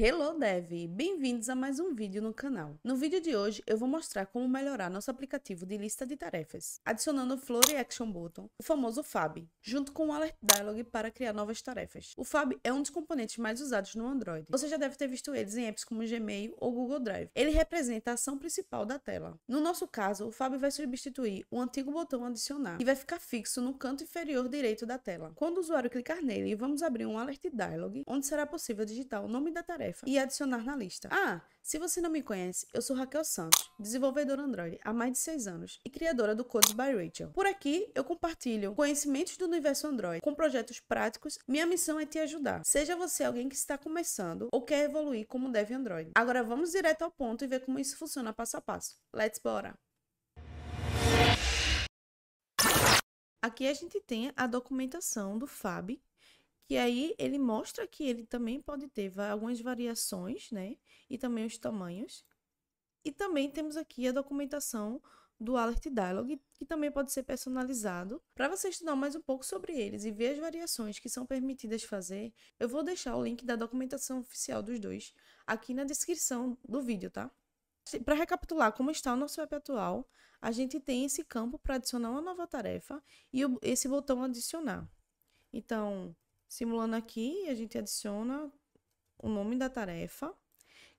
Hello Dev! Bem-vindos a mais um vídeo no canal. No vídeo de hoje eu vou mostrar como melhorar nosso aplicativo de lista de tarefas, adicionando o Flow Action Button, o famoso FAB, junto com o Alert Dialog para criar novas tarefas. O FAB é um dos componentes mais usados no Android. Você já deve ter visto eles em apps como Gmail ou Google Drive. Ele representa a ação principal da tela. No nosso caso, o FAB vai substituir o antigo botão adicionar e vai ficar fixo no canto inferior direito da tela. Quando o usuário clicar nele, vamos abrir um Alert Dialog, onde será possível digitar o nome da tarefa e adicionar na lista. Se você não me conhece, eu sou Raquel Santos, desenvolvedora Android há mais de 6 anos e criadora do Codes by Rachel. Por aqui, eu compartilho conhecimentos do universo Android com projetos práticos. Minha missão é te ajudar. Seja você alguém que está começando ou quer evoluir como dev Android. Agora vamos direto ao ponto e ver como isso funciona passo a passo. Let's bora! Aqui a gente tem a documentação do FAB, que aí ele mostra que ele também pode ter algumas variações, né? E também os tamanhos. E também temos aqui a documentação do Alert Dialog, que também pode ser personalizado. Para você estudar mais um pouco sobre eles e ver as variações que são permitidas fazer, eu vou deixar o link da documentação oficial dos dois aqui na descrição do vídeo, tá? Para recapitular como está o nosso app atual, a gente tem esse campo para adicionar uma nova tarefa e esse botão adicionar. Então, simulando aqui, a gente adiciona o nome da tarefa,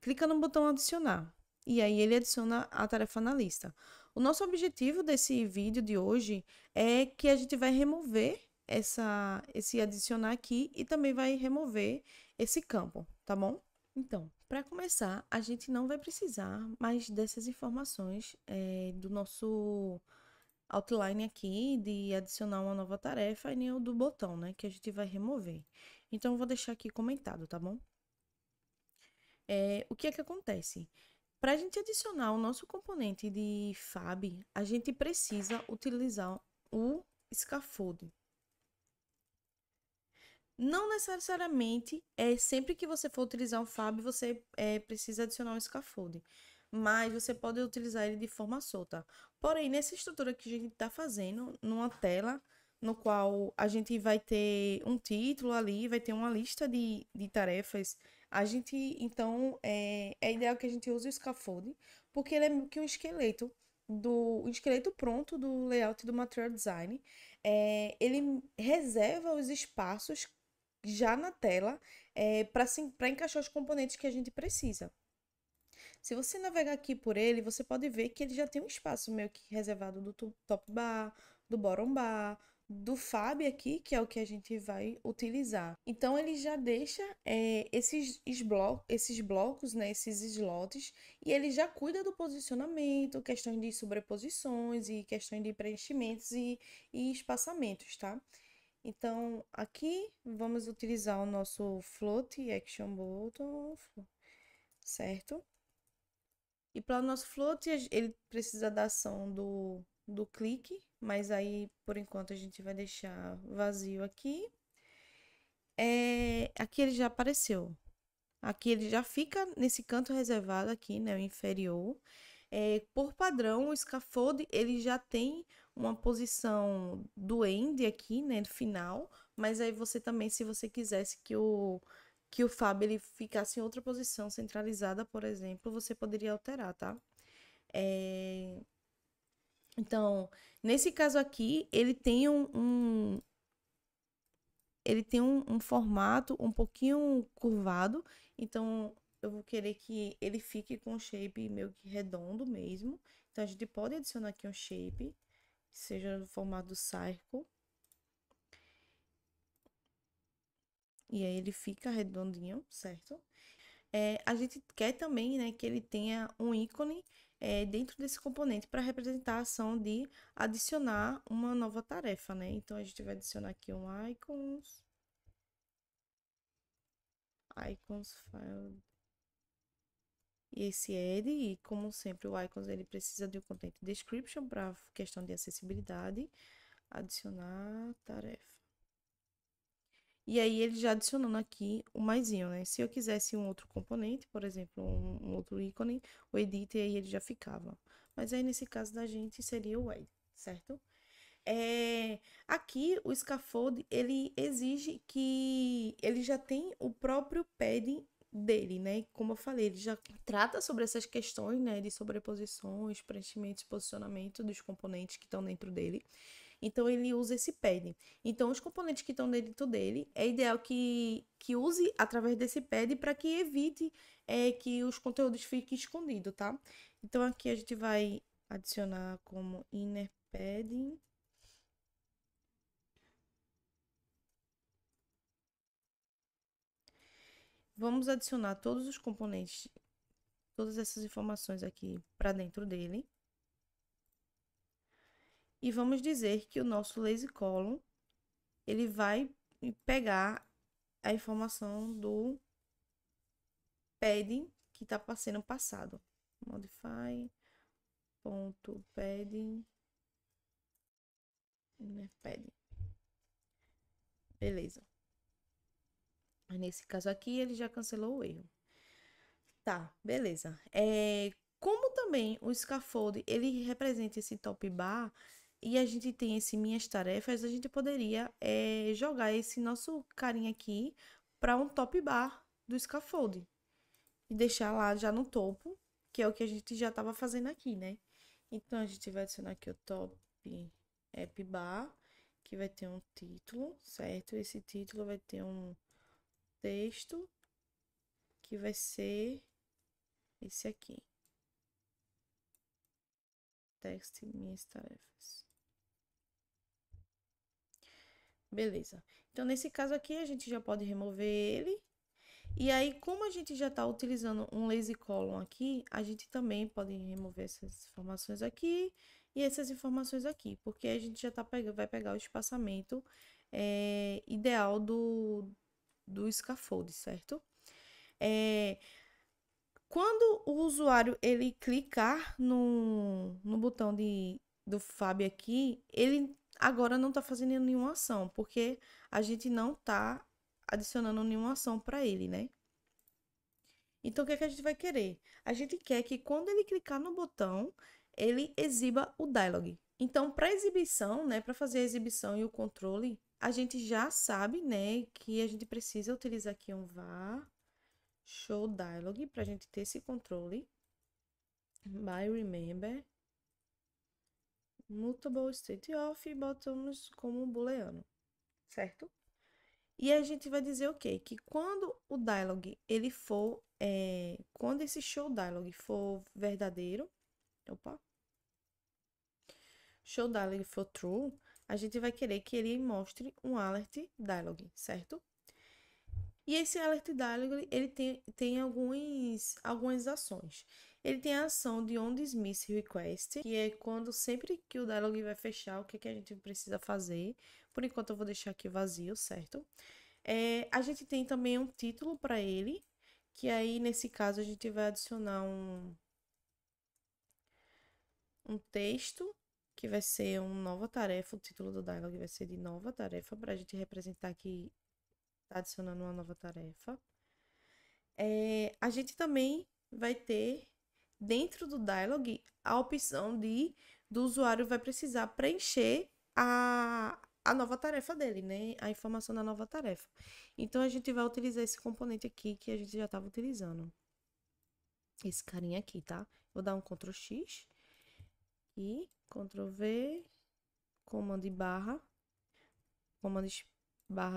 clica no botão adicionar e aí ele adiciona a tarefa na lista. O nosso objetivo desse vídeo de hoje é que a gente vai remover esse adicionar aqui e também vai remover esse campo, tá bom? Então, para começar, a gente não vai precisar mais dessas informações do nosso outline aqui de adicionar uma nova tarefa e nem o do botão, né, que a gente vai remover. Então, eu vou deixar aqui comentado, tá bom? O que é que acontece? Para a gente adicionar o nosso componente de FAB, a gente precisa utilizar o scaffold. Não necessariamente sempre que você for utilizar um FAB, você precisa adicionar um scaffold, mas você pode utilizar ele de forma solta. Porém, nessa estrutura que a gente está fazendo, numa tela, no qual a gente vai ter um título ali, vai ter uma lista de tarefas, a gente, então, é ideal que a gente use o scaffold, porque ele é meio que um esqueleto, um esqueleto pronto do layout do Material Design. Ele reserva os espaços já na tela para encaixar os componentes que a gente precisa. Se você navegar aqui por ele, você pode ver que ele já tem um espaço meio que reservado do top bar, do bottom bar, do FAB aqui, que é o que a gente vai utilizar. Então, ele já deixa esses blocos, né, esses slots, e ele já cuida do posicionamento, questões de sobreposições e questões de preenchimentos e espaçamentos, tá? Então, aqui vamos utilizar o nosso Float Action Button, certo? E para o nosso float, ele precisa da ação do clique, mas aí, por enquanto, a gente vai deixar vazio aqui. Aqui ele já apareceu. Aqui ele já fica nesse canto reservado aqui, né, o inferior. Por padrão, o scaffold, ele já tem uma posição do end aqui, né, do final, mas aí você também, se você quisesse que o FAB ele ficasse em outra posição centralizada, por exemplo, você poderia alterar, tá? Então, nesse caso aqui, ele tem um formato um pouquinho curvado, então eu vou querer que ele fique com um shape meio que redondo mesmo. Então, a gente pode adicionar aqui um shape, que seja no formato do círculo. E aí ele fica redondinho, certo? A gente quer também, né, que ele tenha um ícone dentro desse componente para representar a ação de adicionar uma nova tarefa, né? Então, a gente vai adicionar aqui um icons file e esse add, e como sempre o icons ele precisa de um content description para questão de acessibilidade, adicionar tarefa. E aí ele já adicionando aqui o maisinho, né? Se eu quisesse um outro componente, por exemplo, um outro ícone, o edit aí ele já ficava. Mas aí nesse caso da gente seria o add, certo? Aqui o scaffold ele exige que ele já tem o próprio padding dele, né? Como eu falei, ele já trata sobre essas questões, né, de sobreposições, preenchimentos e posicionamento dos componentes que estão dentro dele. Então, ele usa esse pad. Então, os componentes que estão dentro dele, é ideal que use através desse pad para que evite que os conteúdos fiquem escondidos, tá? Então, aqui a gente vai adicionar como inner padding. Vamos adicionar todos os componentes, todas essas informações aqui para dentro dele. E vamos dizer que o nosso lazy column, ele vai pegar a informação do padding que está sendo passado. Modify ponto padding padding. Beleza. Nesse caso aqui, ele já cancelou o erro. Tá, beleza. Como também o scaffold, ele representa esse top bar e a gente tem esse minhas tarefas, a gente poderia jogar esse nosso carinha aqui para um top bar do scaffold e deixar lá já no topo, que é o que a gente já estava fazendo aqui, né? Então, a gente vai adicionar aqui o top app bar, que vai ter um título, certo? Esse título vai ter um texto, que vai ser esse aqui. Text minhas tarefas. Beleza. Então, nesse caso aqui, a gente já pode remover ele. E aí, como a gente já está utilizando um lazy column aqui, a gente também pode remover essas informações aqui e essas informações aqui, porque a gente já vai pegar o espaçamento ideal do scaffold, certo? Quando o usuário ele clicar no botão do Fábio aqui, ele agora não está fazendo nenhuma ação, porque a gente não está adicionando nenhuma ação para ele, né? Então, o que é que a gente vai querer? A gente quer que quando ele clicar no botão, ele exiba o dialog. Então, para exibição, né, para fazer a exibição e o controle, a gente já sabe, né, que a gente precisa utilizar aqui um var show dialog para a gente ter esse controle. By remember mutable state of e botamos como booleano, certo? E a gente vai dizer o quê? Que quando o dialog ele for, quando esse show dialog for verdadeiro, show dialog for true, a gente vai querer que ele mostre um alert dialog, certo? E esse alert dialog, ele tem algumas ações. Ele tem a ação de on dismiss request, que é quando sempre que o dialog vai fechar, o que a gente precisa fazer. Por enquanto eu vou deixar aqui vazio, certo? A gente tem também um título para ele, que aí nesse caso a gente vai adicionar um texto, que vai ser uma nova tarefa. O título do dialog vai ser de nova tarefa, para a gente representar que está adicionando uma nova tarefa. A gente também vai ter, dentro do dialog, a opção do usuário vai precisar preencher a nova tarefa dele, né? A informação da nova tarefa. Então, a gente vai utilizar esse componente aqui que a gente já estava utilizando. Esse carinha aqui, tá? Vou dar um Ctrl X e Ctrl V, comando barra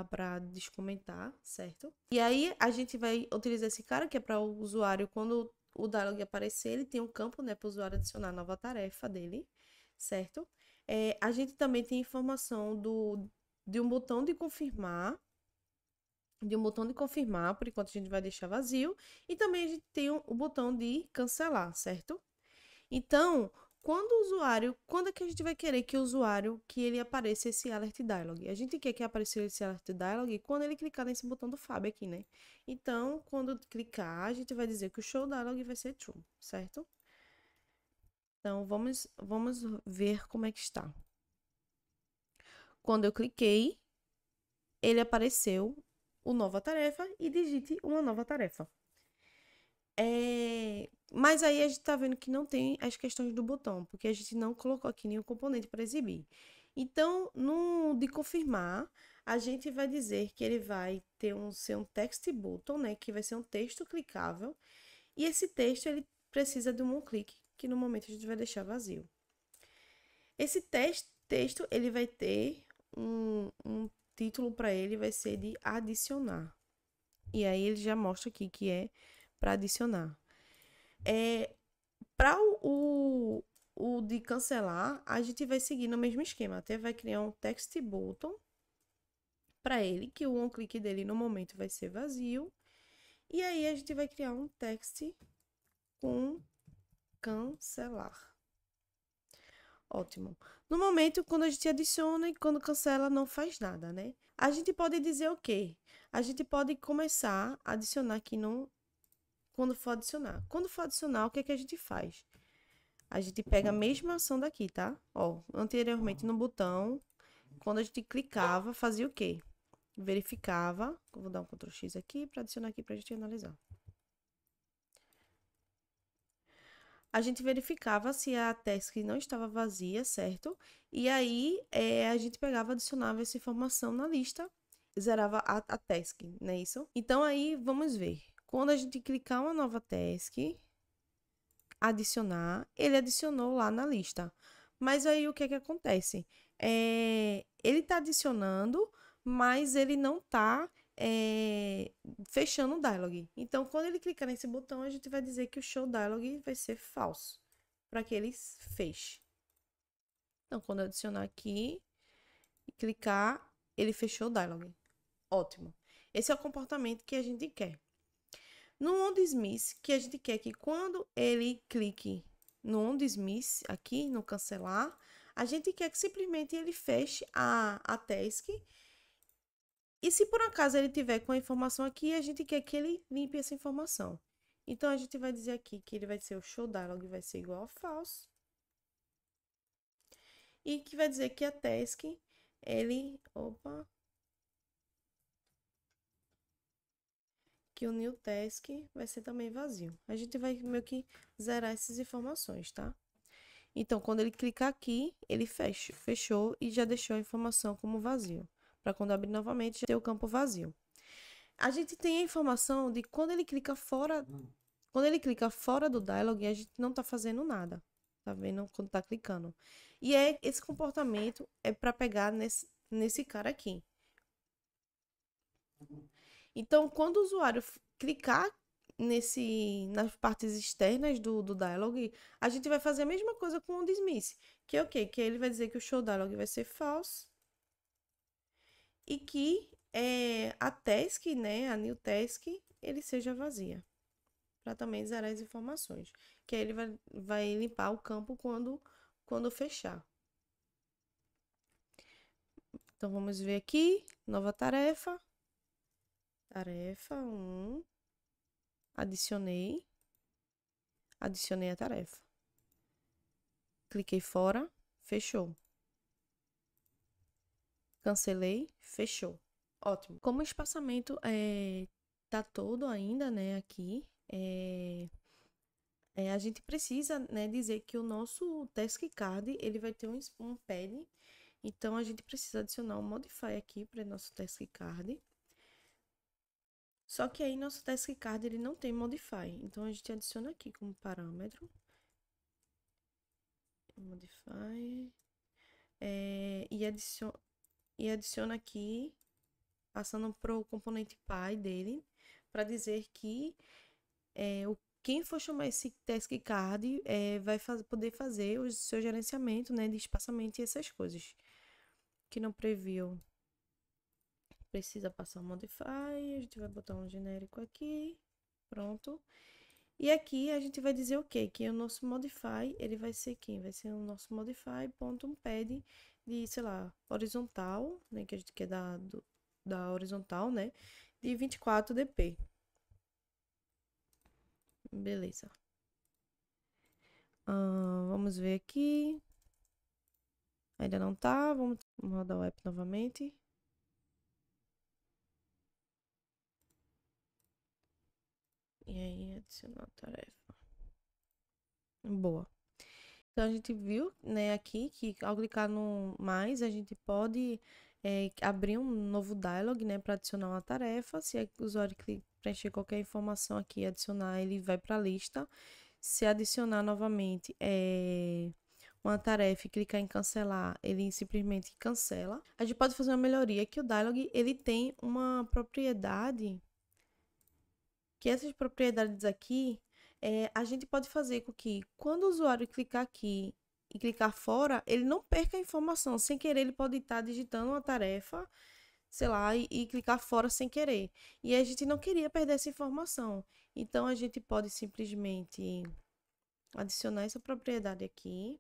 para descomentar, certo? E aí a gente vai utilizar esse cara que é para o usuário, quando o dialog aparecer, ele tem um campo, né, para o usuário adicionar a nova tarefa dele, certo? A gente também tem informação de um botão de confirmar, por enquanto a gente vai deixar vazio, e também a gente tem o botão de cancelar, certo? Então, quando é que a gente vai querer que o usuário, que ele apareça esse alert dialog? A gente quer que apareça esse alert dialog quando ele clicar nesse botão do Fábio aqui, né? Então, quando clicar, a gente vai dizer que o show dialog vai ser true, certo? Então, vamos ver como é que está. Quando eu cliquei, ele apareceu o nova tarefa e digite uma nova tarefa. Mas aí a gente tá vendo que não tem as questões do botão, porque a gente não colocou aqui nenhum componente para exibir. Então, no de confirmar, a gente vai dizer que ele vai ser um text button, né? Que vai ser um texto clicável. E esse texto, ele precisa de um clique, que no momento a gente vai deixar vazio. Esse texto, ele vai ter um título para ele, vai ser de adicionar. E aí ele já mostra aqui que é para adicionar. Para o de cancelar, a gente vai seguir no mesmo esquema. Até vai criar um text button para ele, que o onClick dele no momento vai ser vazio. E aí a gente vai criar um text com cancelar. Ótimo. No momento, quando a gente adiciona e quando cancela, não faz nada, né? A gente pode dizer o quê? A gente pode começar a adicionar aqui quando for adicionar. Quando for adicionar, o que é que a gente faz? A gente pega a mesma ação daqui, tá? Ó, anteriormente no botão, quando a gente clicava, fazia o quê? Verificava. Vou dar um Ctrl X aqui para adicionar aqui para a gente analisar. A gente verificava se a task não estava vazia, certo? E aí a gente pegava, adicionava essa informação na lista, zerava a task, não é isso? Então aí vamos ver. Quando a gente clicar uma nova task, adicionar, ele adicionou lá na lista. Mas aí o que é que acontece? Ele está adicionando, mas ele não está fechando o dialog. Então, quando ele clicar nesse botão, a gente vai dizer que o show dialog vai ser falso, para que ele feche. Então, quando eu adicionar aqui e clicar, ele fechou o dialog. Ótimo. Esse é o comportamento que a gente quer. No onDismiss, que a gente quer que quando ele clique no onDismiss, aqui no cancelar, a gente quer que simplesmente ele feche a task. E se por acaso ele tiver com a informação aqui, a gente quer que ele limpe essa informação. Então, a gente vai dizer aqui que ele vai ser o show dialog vai ser igual a false. E que vai dizer que a task, que o new task vai ser também vazio. A gente vai meio que zerar essas informações, tá? Então, quando ele clicar aqui, ele fechou e já deixou a informação como vazio. Para quando abrir novamente, já ter o campo vazio. A gente tem a informação de quando ele clica fora do dialog, a gente não está fazendo nada. Tá vendo? Quando está clicando. E esse comportamento é para pegar nesse cara aqui. Então, quando o usuário clicar nas partes externas do dialog, a gente vai fazer a mesma coisa com o dismiss, que é o quê? Que ele vai dizer que o show dialog vai ser false e que a task, né, a new task, ele seja vazia, para também zerar as informações, que aí ele vai limpar o campo quando fechar. Então, vamos ver aqui, nova tarefa, tarefa 1, adicionei a tarefa. Cliquei fora, fechou. Cancelei, fechou. Ótimo. Como o espaçamento tá todo ainda, né, aqui, a gente precisa, né, dizer que o nosso task card, ele vai ter um pad. Então, a gente precisa adicionar um modify aqui para nosso task card. Só que aí, nosso task card, ele não tem modify. Então, a gente adiciona aqui como parâmetro. Modify. E adiciona aqui, passando para o componente Py dele, para dizer que quem for chamar esse task card vai poder fazer o seu gerenciamento, né, de espaçamento e essas coisas. Que no preview precisa passar um modify, a gente vai botar um genérico aqui, pronto. E aqui a gente vai dizer o quê? Que o nosso modify, ele vai ser quem? Vai ser o nosso modify.pad de, sei lá, horizontal, né? Que a gente quer da horizontal, né? De 24 dp. Beleza. Vamos ver aqui. Ainda não tá. Vamos rodar o app novamente. E aí, adicionar tarefa. Boa. Então, a gente viu, né, aqui que ao clicar no mais, a gente pode abrir um novo dialog, né, para adicionar uma tarefa. Se o usuário preencher qualquer informação aqui e adicionar, ele vai para a lista. Se adicionar novamente uma tarefa e clicar em cancelar, ele simplesmente cancela. A gente pode fazer uma melhoria que o dialog ele tem uma propriedade, que essas propriedades aqui, a gente pode fazer com que quando o usuário clicar aqui e clicar fora, ele não perca a informação. Sem querer, ele pode estar digitando uma tarefa, sei lá, e clicar fora sem querer. E a gente não queria perder essa informação. Então, a gente pode simplesmente adicionar essa propriedade aqui.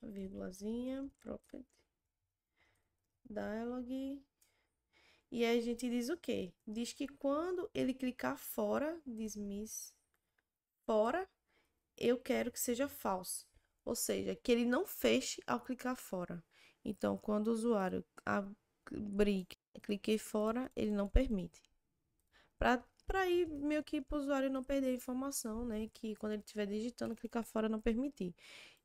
Vírgulazinha, property, dialog. E aí a gente diz o quê? Diz que quando ele clicar fora, dismiss, fora, eu quero que seja false. Ou seja, que ele não feche ao clicar fora. Então, quando o usuário abrir, cliquei fora, ele não permite. Para ir meio que para o usuário não perder a informação, né? Que quando ele estiver digitando, clicar fora não permitir.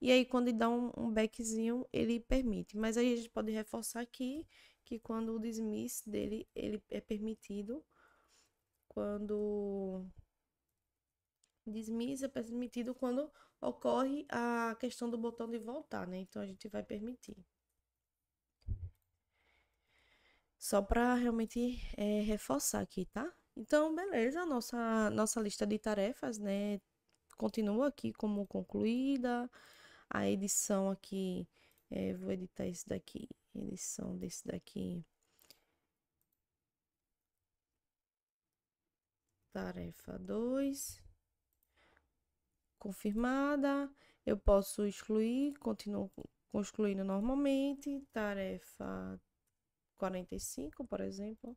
E aí, quando ele dá um backzinho, ele permite. Mas aí a gente pode reforçar aqui que quando o dismiss dele, ele é permitido. Quando dismiss é permitido quando ocorre a questão do botão de voltar, né? Então a gente vai permitir. Só para realmente reforçar aqui, tá? Então, beleza, nossa lista de tarefas, né? Continua aqui como concluída. A edição aqui, vou editar esse daqui, edição desse daqui. Tarefa 2. Confirmada. Eu posso excluir, continuo excluindo normalmente. Tarefa 45, por exemplo.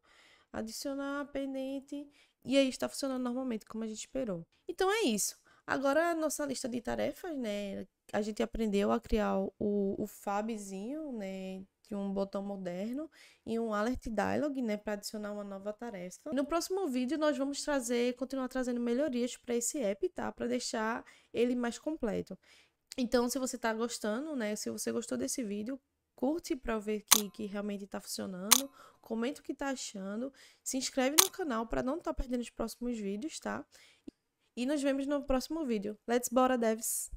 Adicionar pendente. E aí está funcionando normalmente, como a gente esperou. Então é isso. Agora a nossa lista de tarefas, né? A gente aprendeu a criar o Fabzinho, né? De um botão moderno e um Alert Dialog, né? Para adicionar uma nova tarefa. E no próximo vídeo nós vamos continuar trazendo melhorias para esse app, tá? Para deixar ele mais completo. Então, se você está gostando, né? Se você gostou desse vídeo, curte para ver que realmente está funcionando, comenta o que está achando, se inscreve no canal para não estar perdendo os próximos vídeos, tá? E nos vemos no próximo vídeo. Let's bora, devs!